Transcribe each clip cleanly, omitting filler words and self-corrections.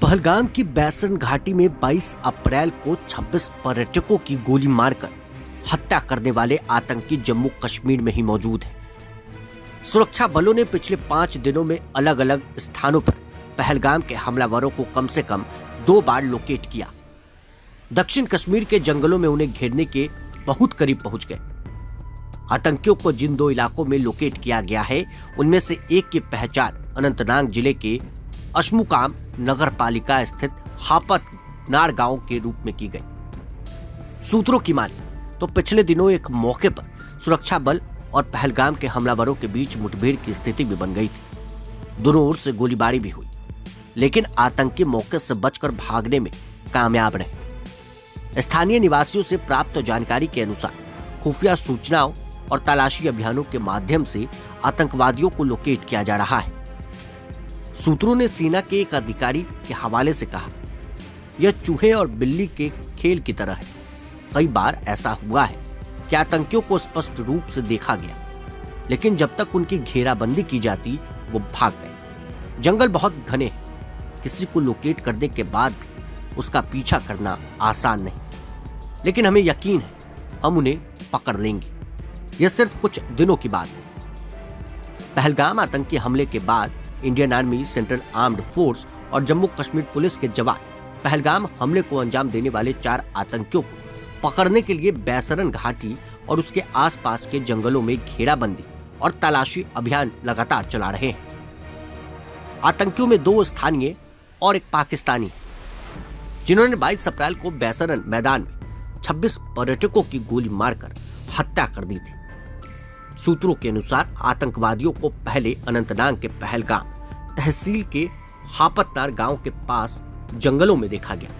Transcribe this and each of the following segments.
पहलगाम की बैसन घाटी में 22 अप्रैल को 26 पर्यटकों की गोली मारकर हत्या करने वाले आतंकी जम्मू कश्मीर में ही मौजूद है। सुरक्षा बलों ने पिछले 5 दिनों में अलग अलग स्थानों पर पहलगाम के हमलावरों को कम से कम 2 बार लोकेट किया। दक्षिण कश्मीर के जंगलों में उन्हें घेरने के बहुत करीब पहुंच गए। आतंकियों को जिन 2 इलाकों में लोकेट किया गया है उनमें से एक की पहचान अनंतनाग जिले के अशमुकाम नगर पालिका स्थित हापत नार गांव के रूप में की गई। सूत्रों की माने तो पिछले दिनों एक मौके पर सुरक्षा बल और पहलगाम के हमलावरों के बीच मुठभेड़ की स्थिति भी बन गई थी। दोनों ओर से गोलीबारी भी हुई, लेकिन आतंकी मौके से बचकर भागने में कामयाब रहे। स्थानीय निवासियों से प्राप्त जानकारी के अनुसार खुफिया सूचनाओं और तलाशी अभियानों के माध्यम से आतंकवादियों को लोकेट किया जा रहा है। सूत्रों ने सेना के एक अधिकारी के हवाले से कहा, यह चूहे और बिल्ली के खेल की तरह है। कई बार ऐसा हुआ है कि आतंकियों को स्पष्ट रूप से देखा गया, लेकिन जब तक उनकी घेराबंदी की जाती वो भाग गए। जंगल बहुत घने हैं, किसी को लोकेट करने के बाद भी उसका पीछा करना आसान नहीं, लेकिन हमें यकीन है हम उन्हें पकड़ लेंगे। यह सिर्फ कुछ दिनों की बात है। पहलगाम आतंकी हमले के बाद Indian army, central armed force और जम्मू कश्मीर पुलिस के जवान पहलगाम हमले को अंजाम देने वाले 4 आतंकियों को पकड़ने के लिए बैसरन घाटी और उसके आसपास के जंगलों में घेराबंदी और तलाशी अभियान लगातार चला रहे हैं। आतंकियों में 2 स्थानीय और एक पाकिस्तानी है, जिन्होंने 22 अप्रैल को बैसरन मैदान में 26 पर्यटकों की गोली मारकर हत्या कर दी थी। सूत्रों के अनुसार आतंकवादियों को पहले अनंतनाग के पहलगाम तहसील के हापतनार गांव के पास जंगलों में देखा गया,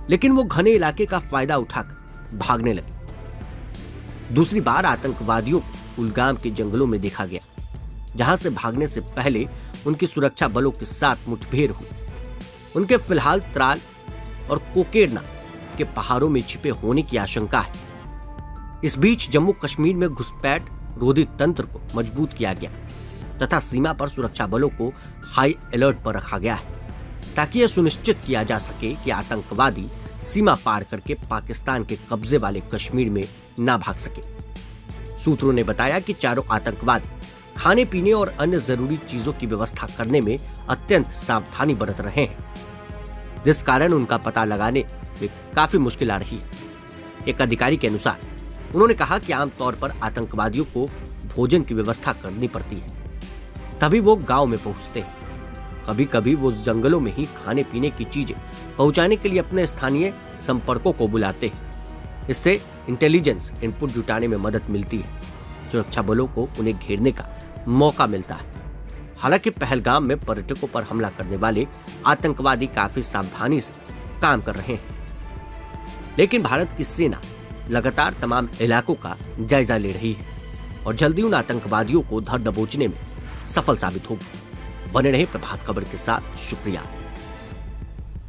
लेकिन वो घने इलाके का फायदा उठाकर भागने लगे। दूसरी बार आतंकवादियों को कुलगाम के जंगलों में देखा गया, जहां से भागने से पहले उनकी सुरक्षा बलों के साथ मुठभेड़ हुई। उनके फिलहाल त्राल और कोकेरना के पहाड़ों में छिपे होने की आशंका है। इस बीच जम्मू कश्मीर में घुसपैठ रोधी तंत्र को मजबूत किया गया तथा सीमा पर सुरक्षा बलों को हाई अलर्ट पर रखा गया है, ताकि यह सुनिश्चित किया जा सके कि आतंकवादी सीमा पार करके पाकिस्तान के कब्जे वाले कश्मीर में ना भाग सके। सूत्रों ने बताया कि चारों आतंकवादी खाने पीने और अन्य जरूरी चीजों की व्यवस्था करने में अत्यंत सावधानी बरत रहे हैं, जिस कारण उनका पता लगाने में काफी मुश्किल आ रही है। एक अधिकारी के अनुसार उन्होंने कहा कि आमतौर पर आतंकवादियों को भोजन की व्यवस्था करनी पड़ती है, तभी वो गांव में पहुंचते हैं। कभी कभी वो जंगलों में ही खाने पीने की चीजें पहुंचाने के लिए अपने स्थानीय संपर्कों को बुलाते हैं। इससे इंटेलिजेंस इनपुट जुटाने में मदद मिलती है, सुरक्षा बलों को उन्हें घेरने का मौका मिलता है। हालांकि पहलगाम में पर्यटकों पर हमला करने वाले आतंकवादी काफी सावधानी से काम कर रहे हैं, लेकिन भारत की सेना लगातार तमाम इलाकों का जायजा ले रही है और जल्दी उन आतंकवादियों को धर दबोचने में सफल साबित होगी। बने रहे प्रभात खबर के साथ। शुक्रिया।